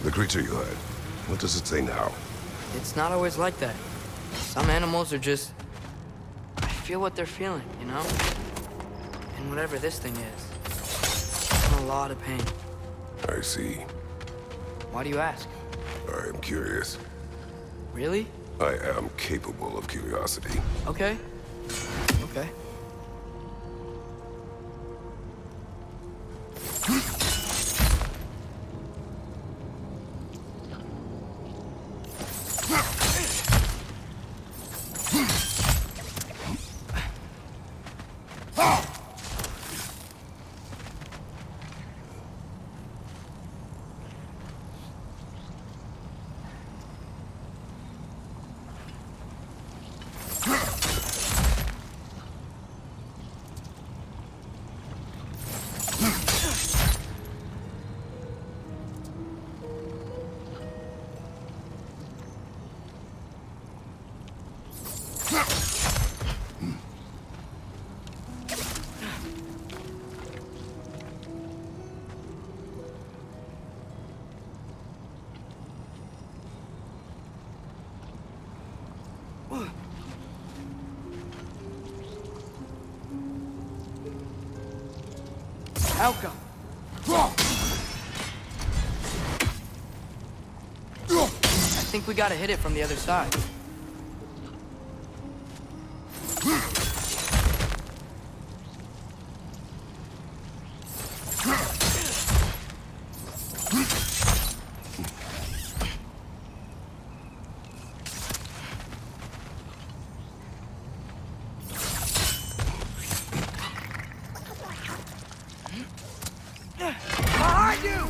The creature you had. What does it say now? It's not always like that. Some animals are just... I feel what they're feeling, you know? And whatever this thing is, I'm in a lot of pain. I see. Why do you ask? I am curious. Really? I am capable of curiosity. Okay. Okay. Elka! I think we gotta hit it from the other side. Behind you!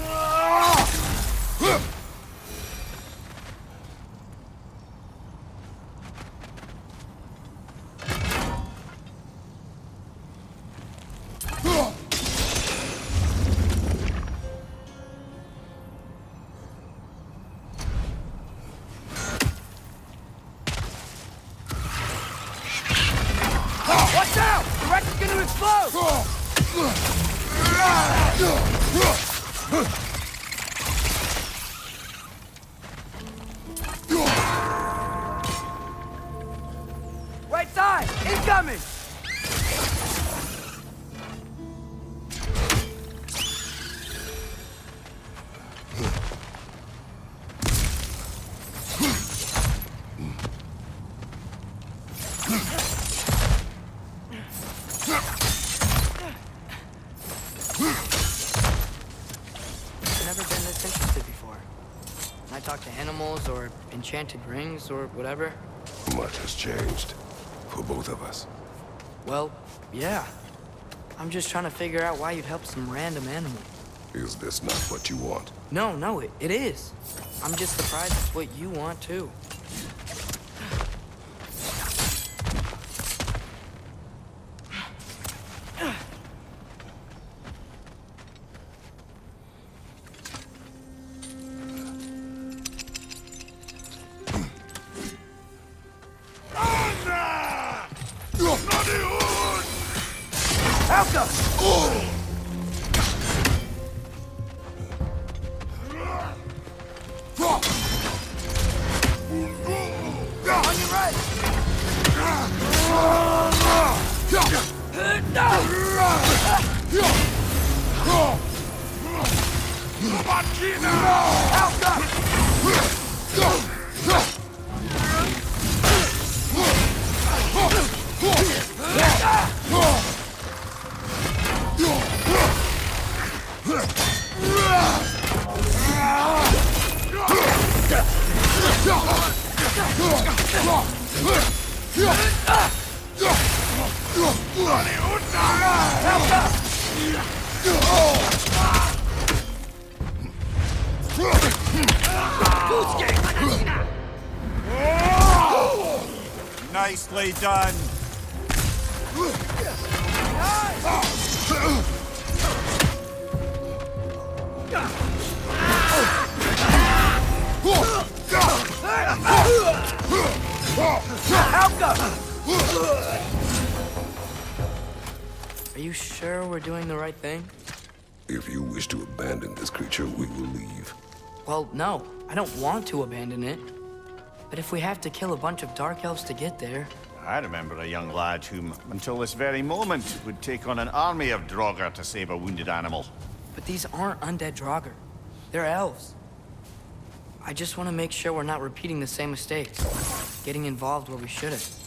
Watch out! The wreck is gonna explode! Right side! Incoming! Never been this interested before. When I talk to animals or enchanted rings or whatever. Much has changed. For both of us. Well, yeah. I'm just trying to figure out why you'd help some random animal. Is this not what you want? No, it is. I'm just surprised it's what you want too. Elka! On your right! Nicely done. Are you sure we're doing the right thing? If you wish to abandon this creature, we will leave. Well, no, I don't want to abandon it. But if we have to kill a bunch of Dark Elves to get there... I remember a young lad whom, until this very moment, would take on an army of Draugr to save a wounded animal. But these aren't undead Draugr. They're elves. I just want to make sure we're not repeating the same mistakes. Getting involved where we shouldn't.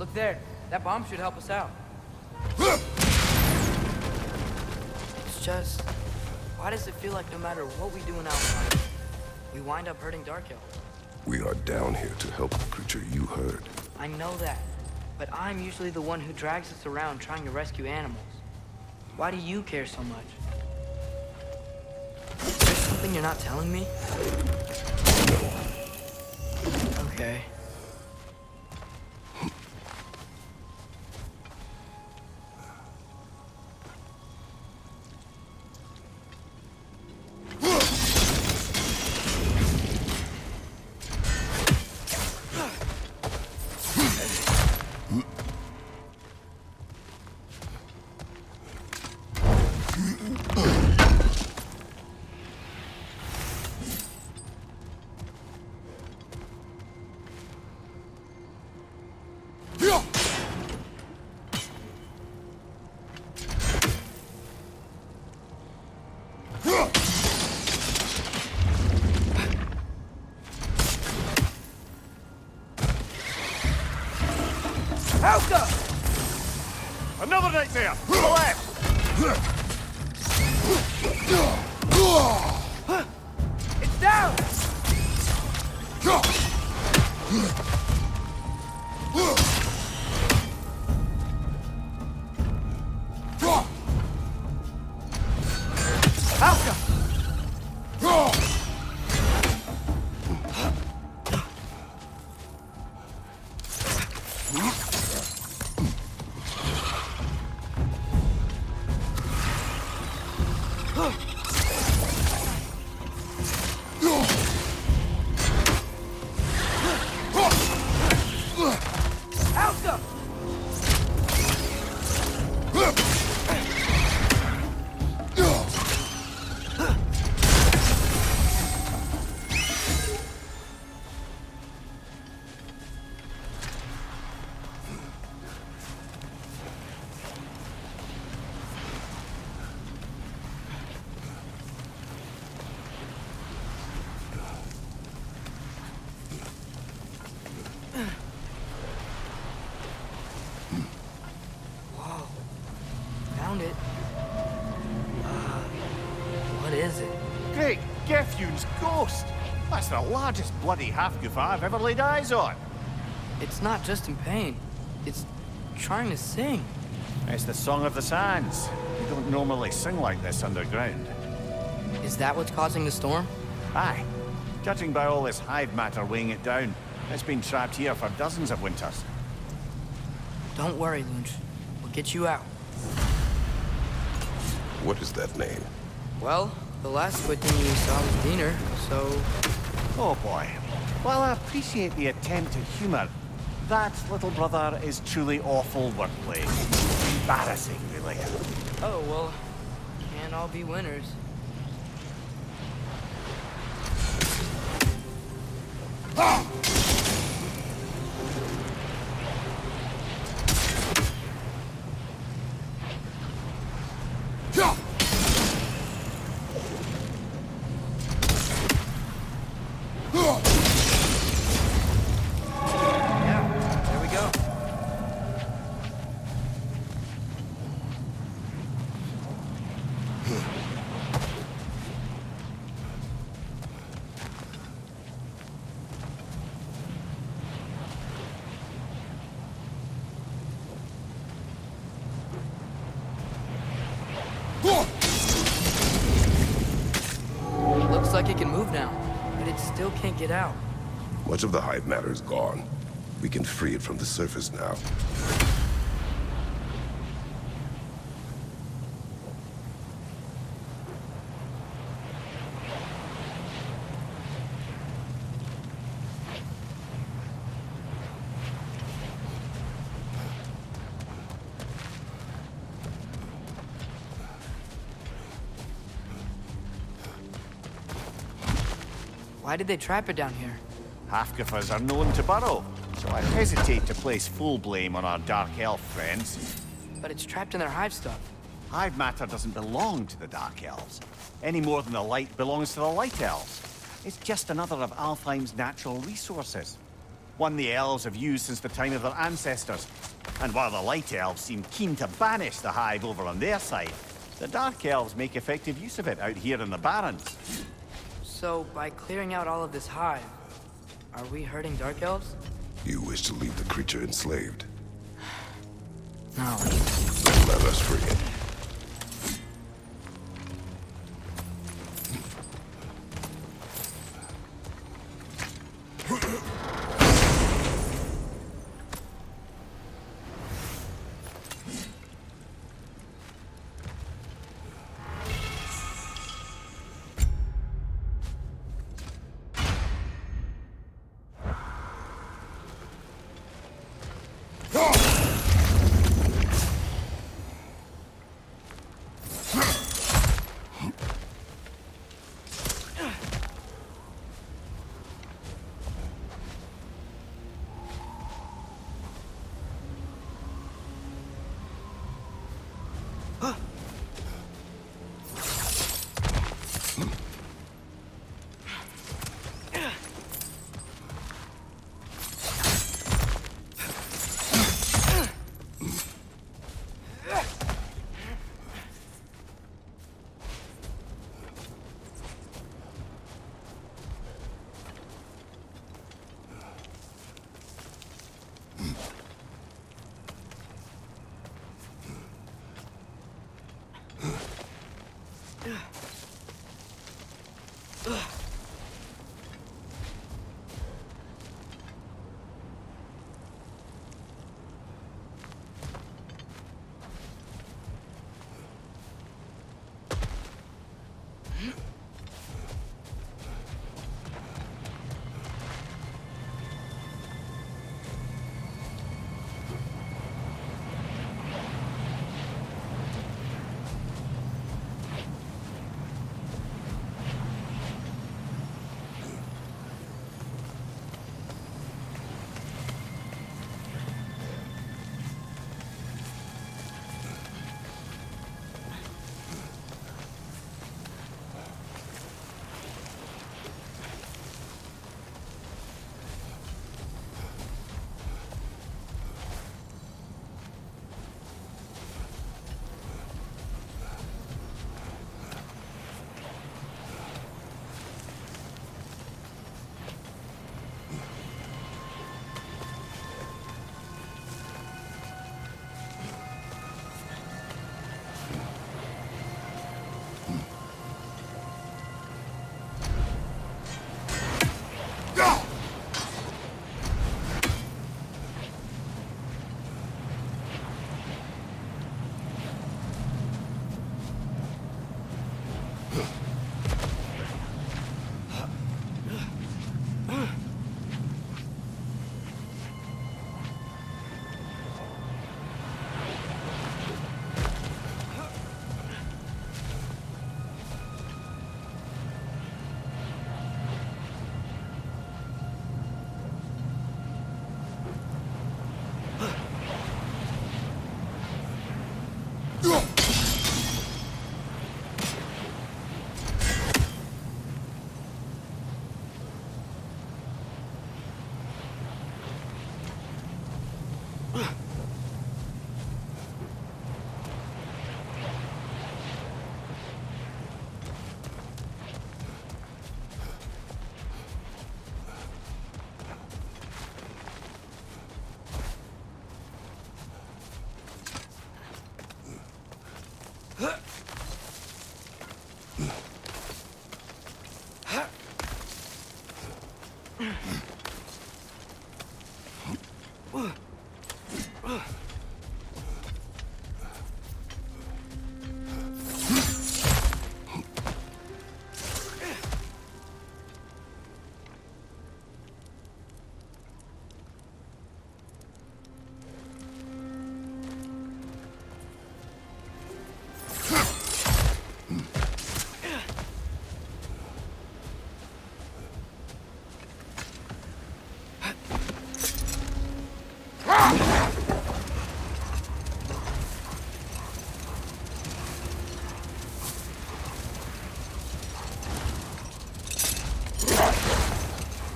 Look there. That bomb should help us out. It's just... why does it feel like no matter what we do in Alpine, we wind up hurting Dark Elf? We are down here to help the creature you heard. I know that, but I'm usually the one who drags us around trying to rescue animals. Why do you care so much? Is there something you're not telling me? Okay. Another nightmare! To the left! It's down! Great Gefjun's ghost! That's the largest bloody half-goof I've ever laid eyes on. It's not just in pain. It's trying to sing. It's the Song of the Sands. You don't normally sing like this underground. Is that what's causing the storm? Aye. Judging by all this hive matter weighing it down, it's been trapped here for dozens of winters. Don't worry, Lunch. We'll get you out. What is that name? Well, the last squid thing we saw was Diener, so... Oh boy. While I appreciate the attempt at humor, that, little brother, is truly awful wordplay. Embarrassing, really. Oh, well, can't all be winners. Yeah, there we go. Looks like it can move now, but it still can't get out. Much of the hive matter is gone. We can free it from the surface now. Why did they trap it down here? Half-goofers are known to burrow, so I hesitate to place full blame on our Dark Elf friends. But it's trapped in their hive stuff. Hive matter doesn't belong to the Dark Elves, any more than the light belongs to the Light Elves. It's just another of Alfheim's natural resources. One the Elves have used since the time of their ancestors. And while the Light Elves seem keen to banish the Hive over on their side, the Dark Elves make effective use of it out here in the Barrens. So, by clearing out all of this hive, are we hurting Dark Elves? You wish to leave the creature enslaved. No. Then let us free it.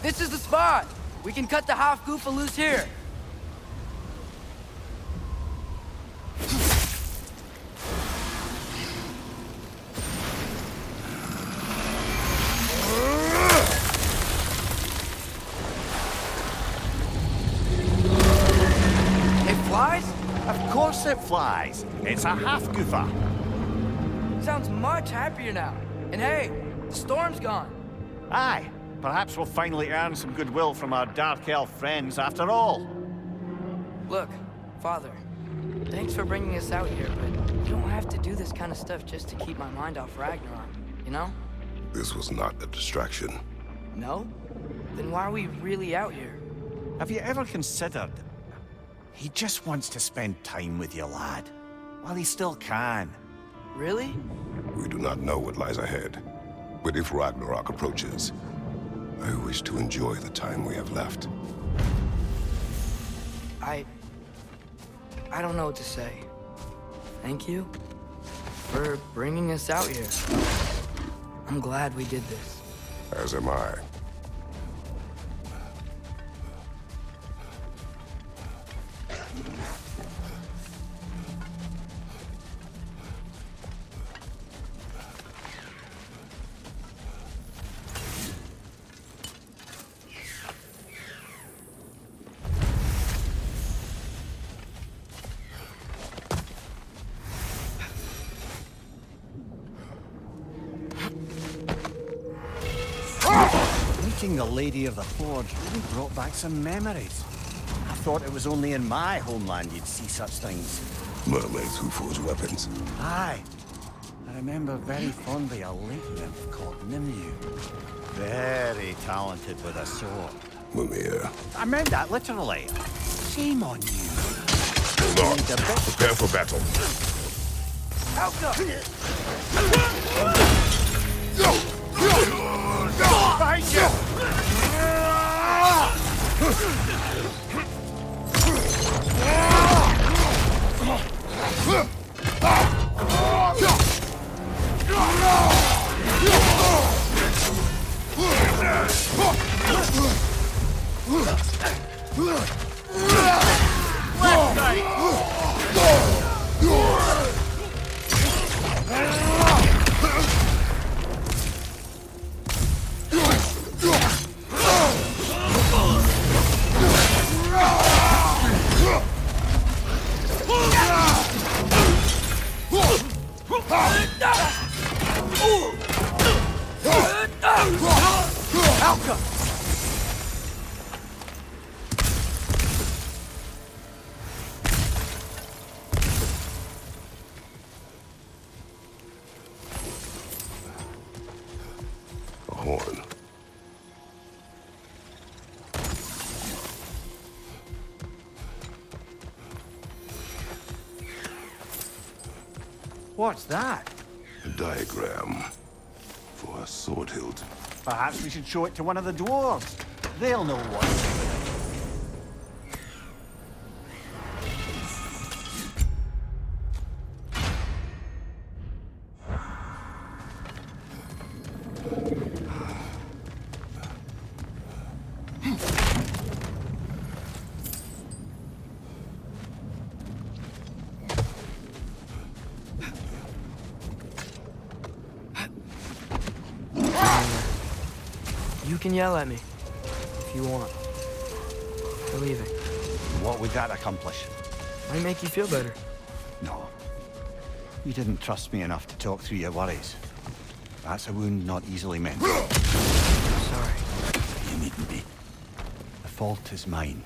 This is the spot! We can cut the half-goofa loose here. It flies? Of course it flies. It's a half-goofa. Sounds much happier now. And hey, the storm's gone. Aye. Perhaps we'll finally earn some goodwill from our Dark Elf friends after all. Look, Father, thanks for bringing us out here, but you don't have to do this kind of stuff just to keep my mind off Ragnarok, you know? This was not a distraction. No? Then why are we really out here? Have you ever considered... He just wants to spend time with you, lad. While he still can. Really? We do not know what lies ahead. But if Ragnarok approaches, I wish to enjoy the time we have left. I don't know what to say. Thank you for bringing us out here. I'm glad we did this. As am I. Meeting the Lady of the Forge really brought back some memories. I thought it was only in my homeland you'd see such things. Mermaids who forge weapons. Aye. I remember very fondly a lake nymph called Nimue. Very talented with a sword. Mimir. I meant that literally. Shame on you. Hold on. Prepare for battle. Behind you! Left side! A horn. What's that? A diagram for a sword hilt. Perhaps we should show it to one of the dwarves. They'll know what. You can yell at me if you want. For leaving. What would that accomplish? Might make you feel better. No. You didn't trust me enough to talk through your worries. That's a wound not easily mended. Sorry. You needn't be. fault is mine.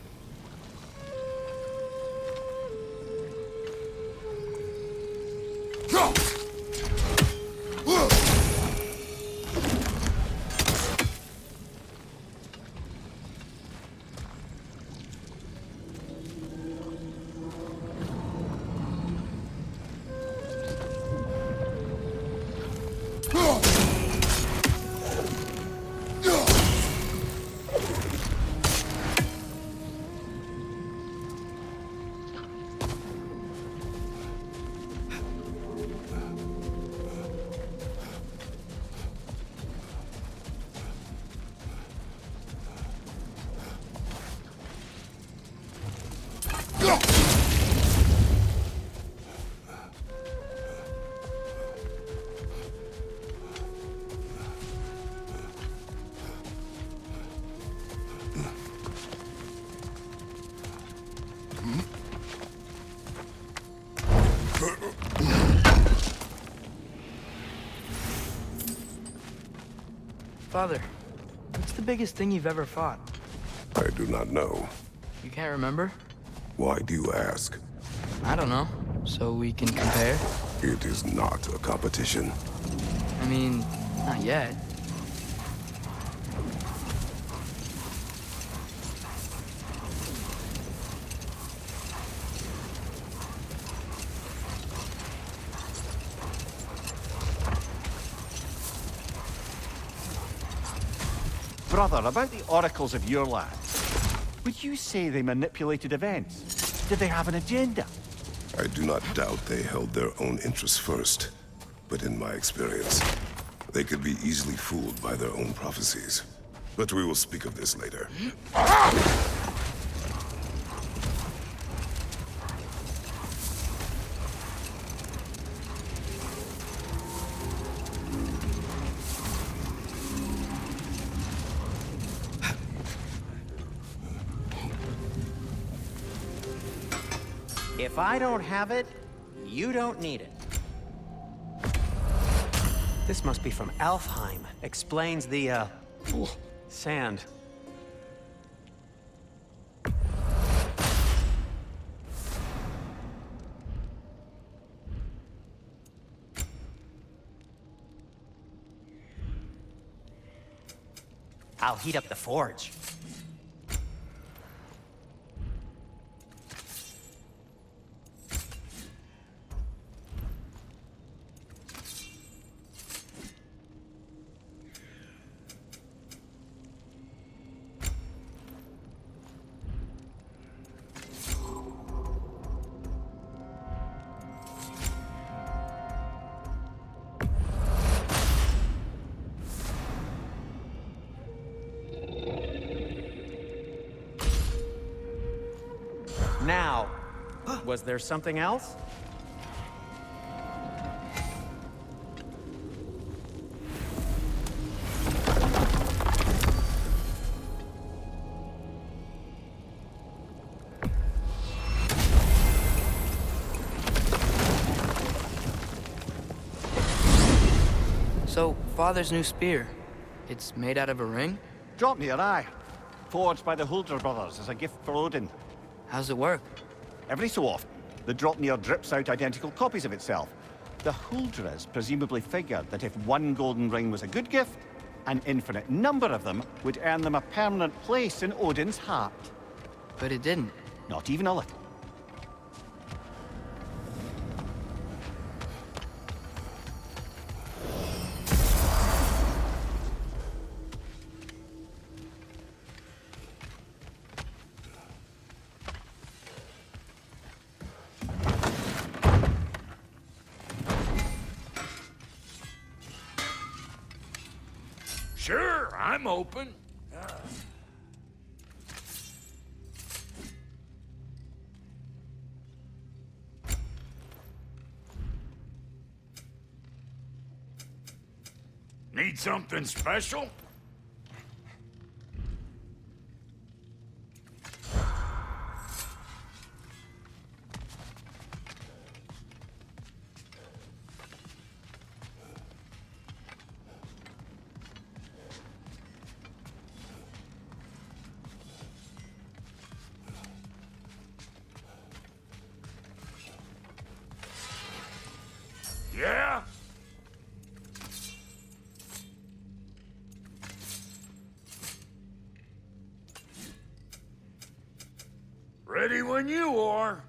Father, what's the biggest thing you've ever fought? I do not know. You can't remember? Why do you ask? I don't know. So we can compare? It is not a competition. I mean, not yet. Brother, about the oracles of your land, would you say they manipulated events? Did they have an agenda? I do not doubt they held their own interests first. But in my experience, they could be easily fooled by their own prophecies. But we will speak of this later. If I don't have it, you don't need it. This must be from Alfheim. Explains the, sand. I'll heat up the forge. Now, was there something else? So, Father's new spear, it's made out of a ring? Drop me your eye. Forged by the Huldra brothers as a gift for Odin. How's it work? Every so often, the Dropnir drips out identical copies of itself. The Huldras presumably figured that if one golden ring was a good gift, an infinite number of them would earn them a permanent place in Odin's heart. But it didn't. Not even a little. Sure, I'm open. Need something special? Ready when you are.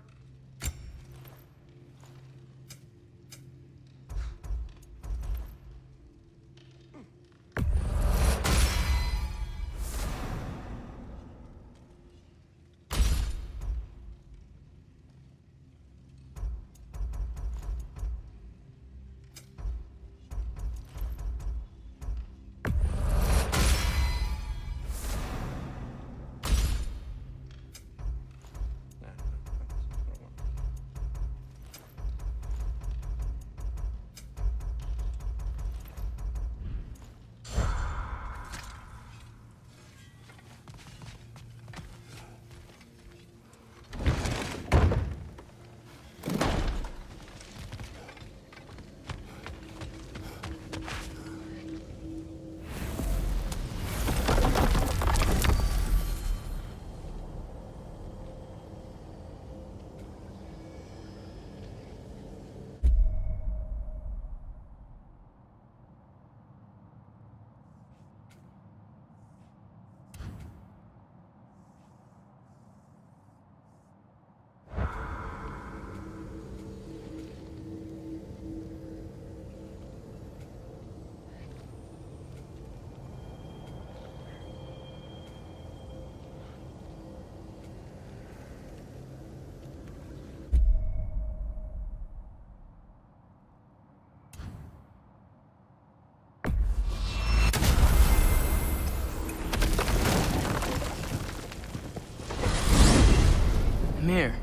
Mir,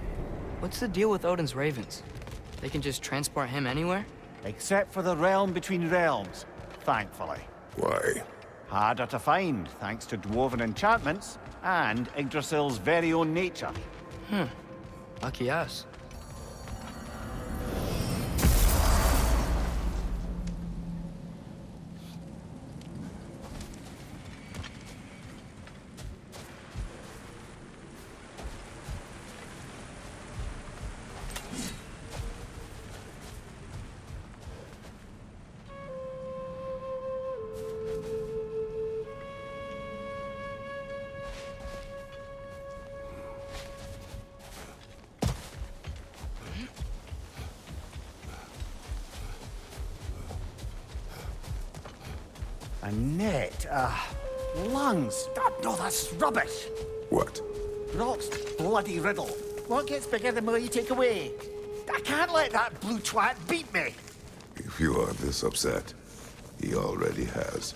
what's the deal with Odin's ravens? They can just transport him anywhere? Except for the realm between realms, thankfully. Why? Harder to find, thanks to dwarven enchantments and Yggdrasil's very own nature. Lucky us. A net, lungs. No, that's rubbish. What? Rock's bloody riddle. What gets bigger the more you take away? I can't let that blue twat beat me. If you are this upset, he already has.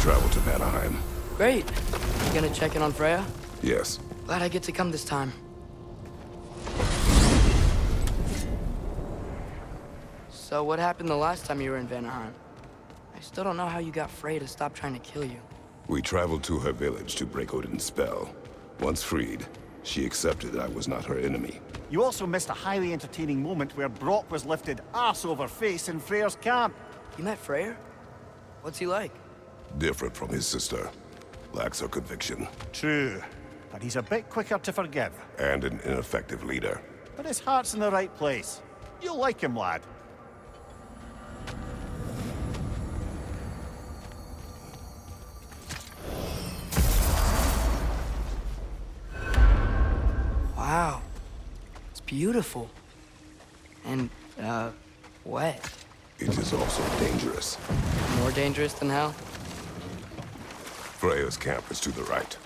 Travel to Vanaheim. Great. You gonna check in on Freya? Yes. Glad I get to come this time. So what happened the last time you were in Vanaheim? I still don't know how you got Freya to stop trying to kill you. We traveled to her village to break Odin's spell. Once freed, she accepted I was not her enemy. You also missed a highly entertaining moment where Brock was lifted arse over face in Freyr's camp. You met Freyr? What's he like? Different from his sister. Lacks her conviction. True, but he's a bit quicker to forgive. And an ineffective leader. But his heart's in the right place. You'll like him, lad. Wow. It's beautiful. And, wet. It is also dangerous. More dangerous than hell? Freya's camp is to the right.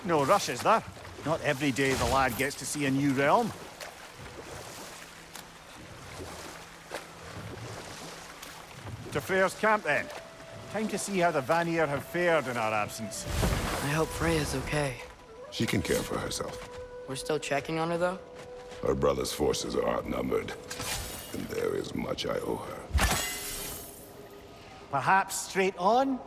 No rush, is there? Not every day the lad gets to see a new realm. to Freyr's camp then. Time to see how the Vanir have fared in our absence. I hope Freya's okay. She can care for herself. We're still checking on her, though? Her brother's forces are outnumbered, and there is much I owe her. Perhaps straight on?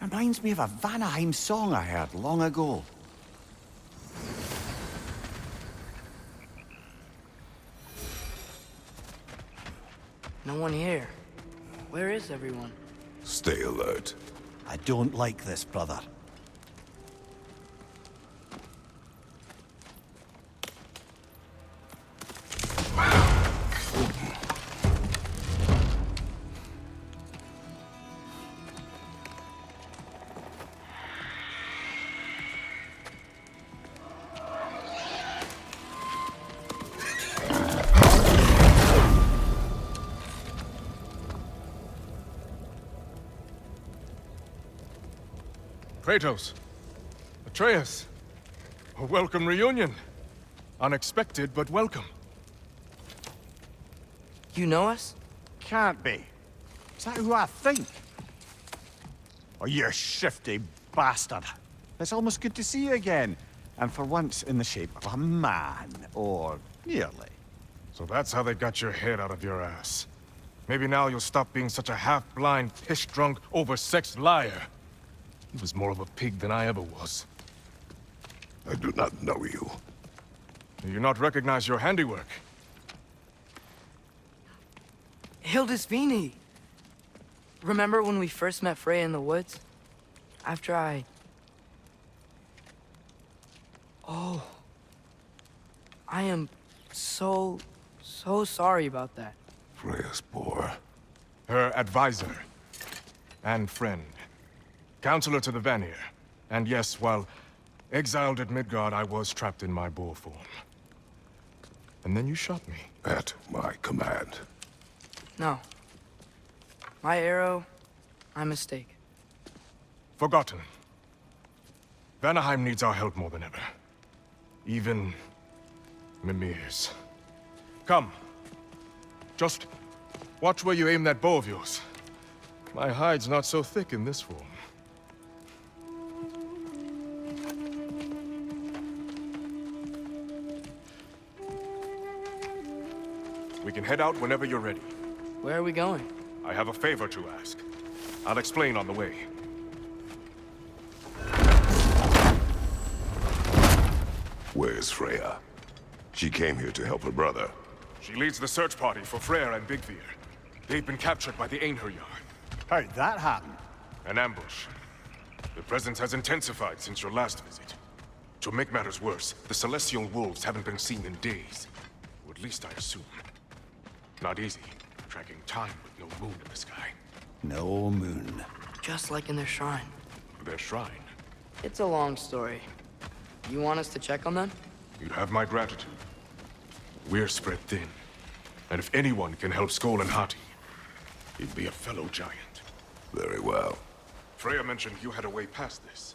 Reminds me of a Vanaheim song I heard long ago. No one here. Where is everyone? Stay alert. I don't like this, brother. Kratos, Atreus, a welcome reunion. Unexpected, but welcome. You know us? Can't be. Is that who I think? Oh, you shifty bastard. It's almost good to see you again. And for once in the shape of a man, or nearly. So that's how they got your head out of your ass. Maybe now you'll stop being such a half-blind, piss-drunk, oversexed liar. He was more of a pig than I ever was. I do not know you. Do you not recognize your handiwork? Hildisvini! Remember when we first met Freya in the woods? After I... Oh. I am so sorry about that. Freya's poor. Her advisor. And friend. Counselor to the Vanir. And yes, while exiled at Midgard, I was trapped in my boar form. And then you shot me. At my command. No. My arrow, my mistake. Forgotten. Vanaheim needs our help more than ever. Even Mimir's. Come. Just watch where you aim that bow of yours. My hide's not so thick in this form. We can head out whenever you're ready. Where are we going? I have a favor to ask. I'll explain on the way. Where's Freya? She came here to help her brother. She leads the search party for Freyr and Bigvir. They've been captured by the Einherjar. How'd that happen? An ambush. The presence has intensified since your last visit. To make matters worse, the Celestial Wolves haven't been seen in days. Or at least I assume. Not easy, tracking time with no moon in the sky. No moon. Just like in their shrine. Their shrine. It's a long story. You want us to check on them? You'd have my gratitude. We're spread thin. And if anyone can help Skoll and Hati, he'd be a fellow giant. Very well. Freya mentioned you had a way past this.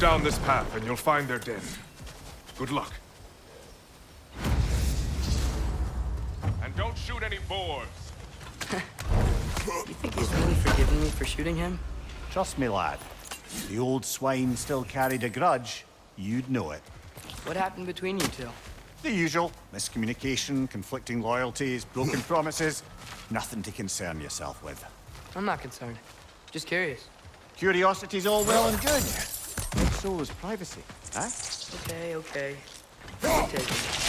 down this path and you'll find their den. Good luck. And don't shoot any boars. You think he's really forgiven me for shooting him? Trust me, lad. If the old swine still carried a grudge, you'd know it. What happened between you two? The usual. Miscommunication, conflicting loyalties, broken promises. Nothing to concern yourself with. I'm not concerned. Just curious. Curiosity's all well and good. So is privacy, huh? Okay. I'll take it.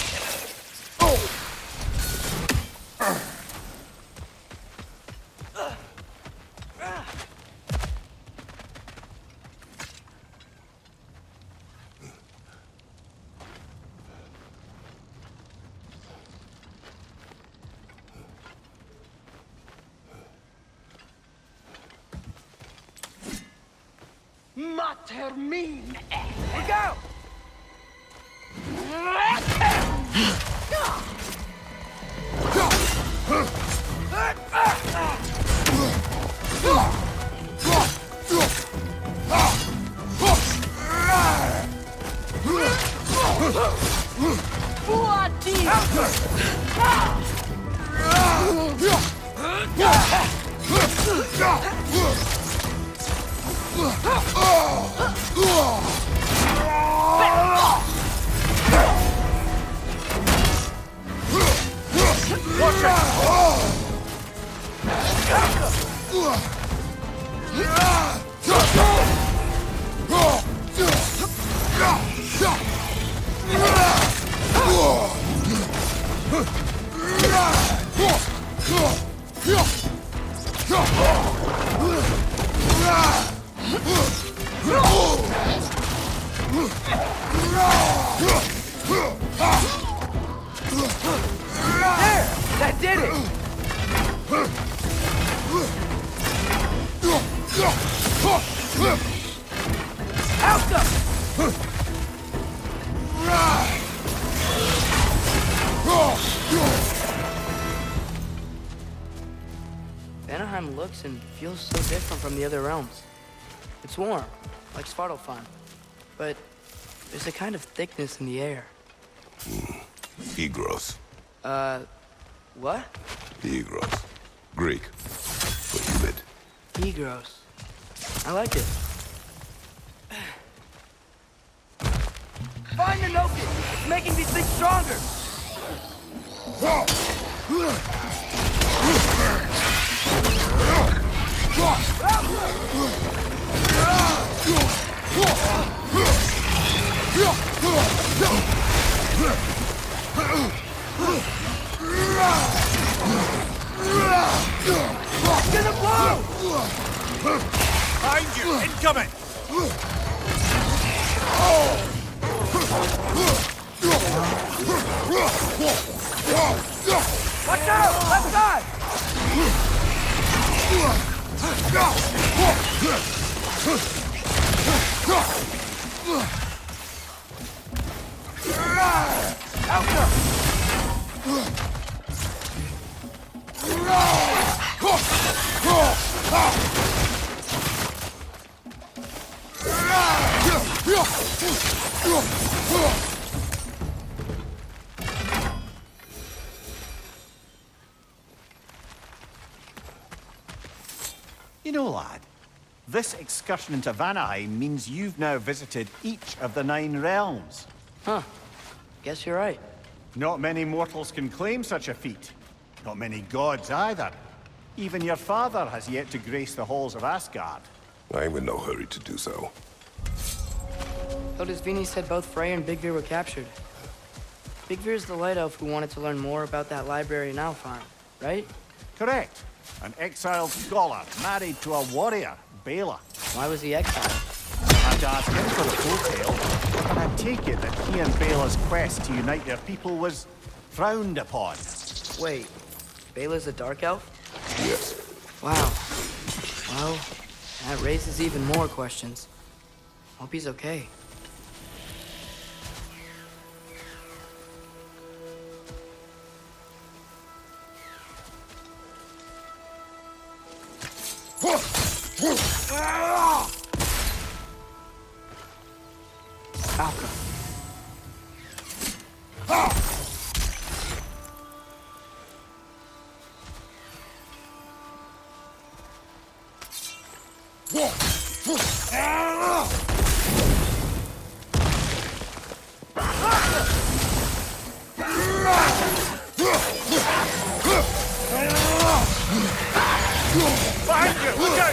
Mater mine! We go! That did it! Out them! Vanaheim looks and feels so different from the other realms. It's warm, like Svartalfheim, but there's a kind of thickness in the air. Egros. What? Egros. Greek. For humid. Egros. I like it. Find the Noki! It's making these things stronger! Get the blow! Behind you! Incoming! Watch out! Left side! You know, lad, this excursion into Vanaheim means you've now visited each of the 9 realms. Huh. Guess you're right. Not many mortals can claim such a feat. Not many gods either. Even your father has yet to grace the halls of Asgard. I'm in no hurry to do so. Hildisvini said both Frey and Bigvir were captured. Bigvir's the light elf who wanted to learn more about that library in Alfheim, right? Correct. An exiled scholar married to a warrior, Bela. Why was he exiled? I had to ask him for the full tale, but I take it that he and Bela's quest to unite their people was frowned upon. Wait, Bela's a dark elf? Yes. Wow. Well, that raises even more questions. Hope he's okay. Alka. Behind you! Look out!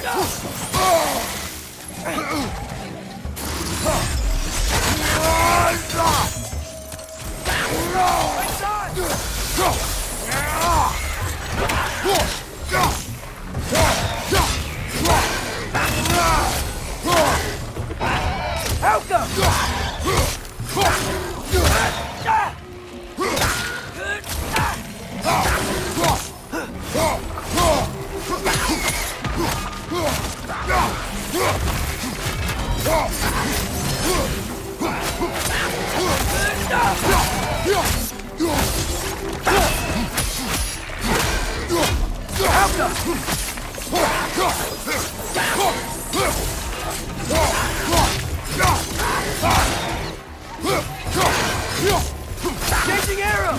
Chasing arrow!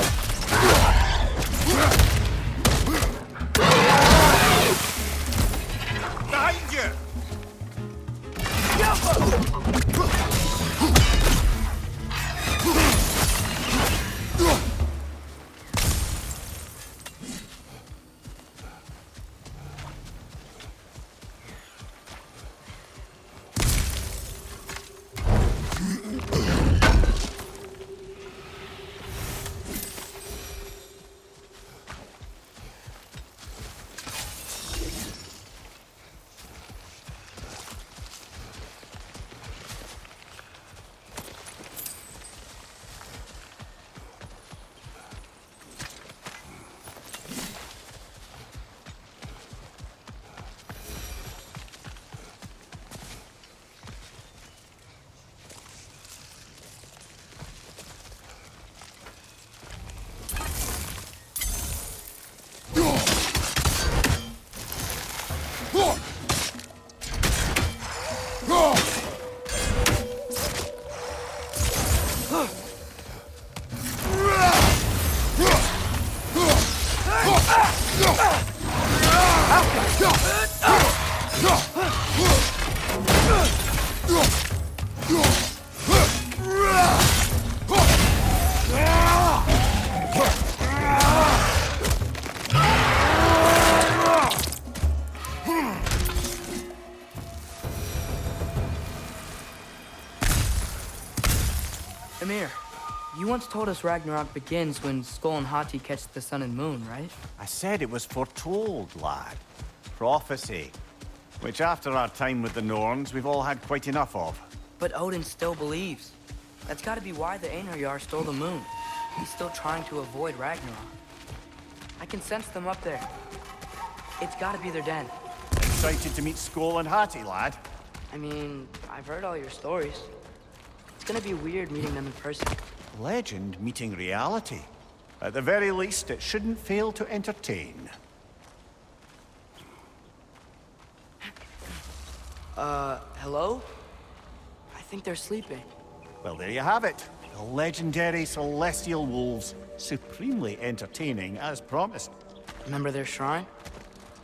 Behind you! Emir, you once told us Ragnarok begins when Skull and Hati catch the sun and moon, right? I said it was foretold, lad. Prophecy. Which after our time with the Norns, we've all had quite enough of. But Odin still believes. That's gotta be why the Einherjar stole the moon. He's still trying to avoid Ragnarok. I can sense them up there. It's gotta be their den. Excited to meet Skoll and Hati, lad? I mean, I've heard all your stories. It's gonna be weird meeting them in person. Legend meeting reality. At the very least, it shouldn't fail to entertain. Hello? I think they're sleeping. Well, there you have it. The legendary celestial wolves. Supremely entertaining, as promised. Remember their shrine?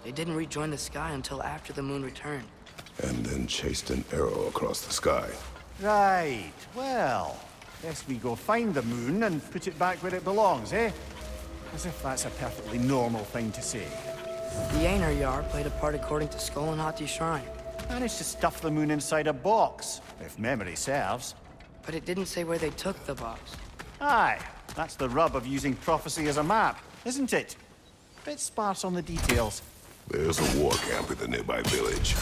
They didn't rejoin the sky until after the moon returned. And then chased an arrow across the sky. Right. Well, guess we go find the moon and put it back where it belongs, eh? As if that's a perfectly normal thing to say. The Einherjar played a part according to Skull and Hati's shrine. Managed to stuff the moon inside a box, if memory serves. But it didn't say where they took the box. Aye, that's the rub of using prophecy as a map, isn't it? Bit sparse on the details. There's a war camp in the nearby village.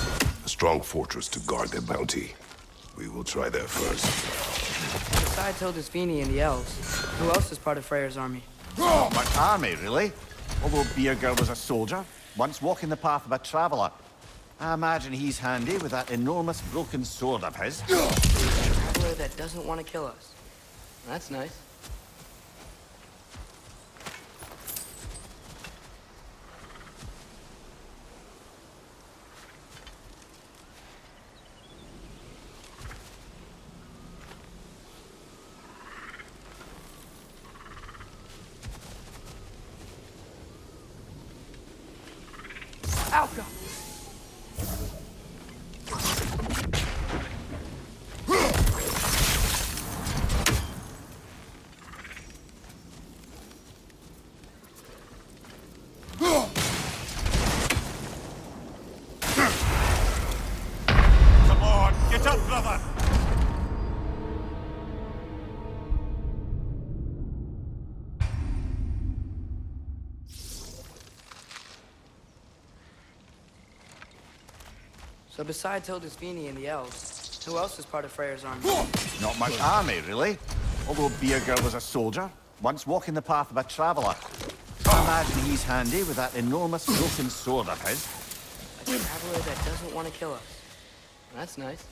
A strong fortress to guard their bounty. We will try there first. Besides Hildisvini and the elves, who else is part of Freyr's army? Not much army, really. Although Birger was a soldier, once walking the path of a traveler. I imagine he's handy with that enormous broken sword of his. A traveler that doesn't want to kill us. That's nice. Alka! Come on, get up, brother! So besides Hildisvini and the elves, who else is part of Freyr's army? Not much army, really. Although Beerger was a soldier, once walking the path of a traveller. I imagine he's handy with that enormous broken sword of his. A traveler that doesn't want to kill us. That's nice.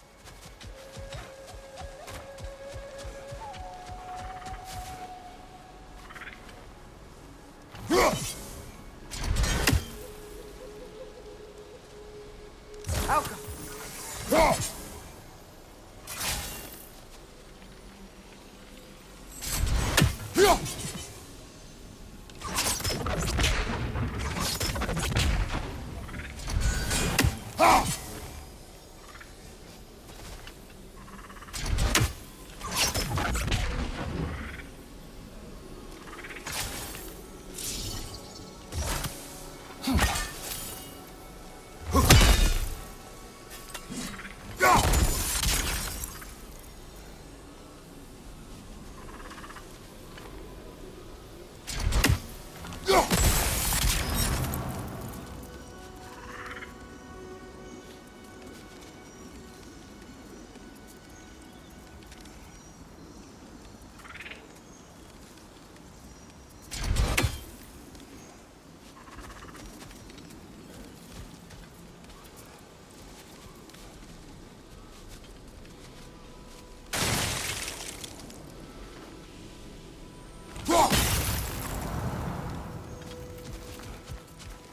Alka!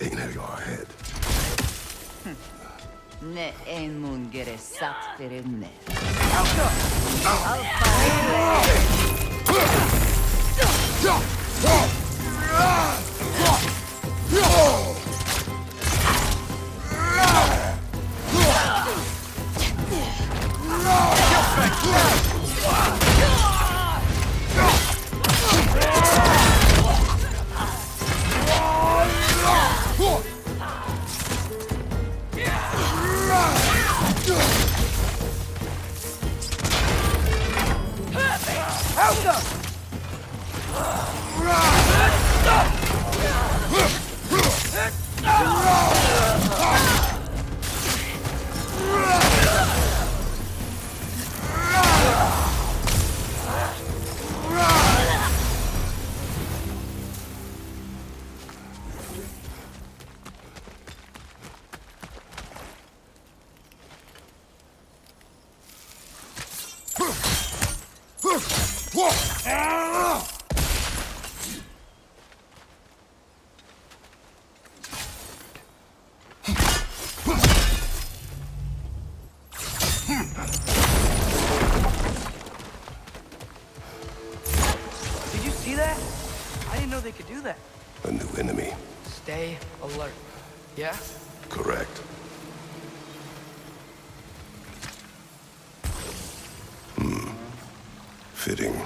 Ain't it your head? Ne en mun gere sat ferinne. Did you see that? I didn't know they could do that. A new enemy. Stay alert. Yeah? Correct. Fitting.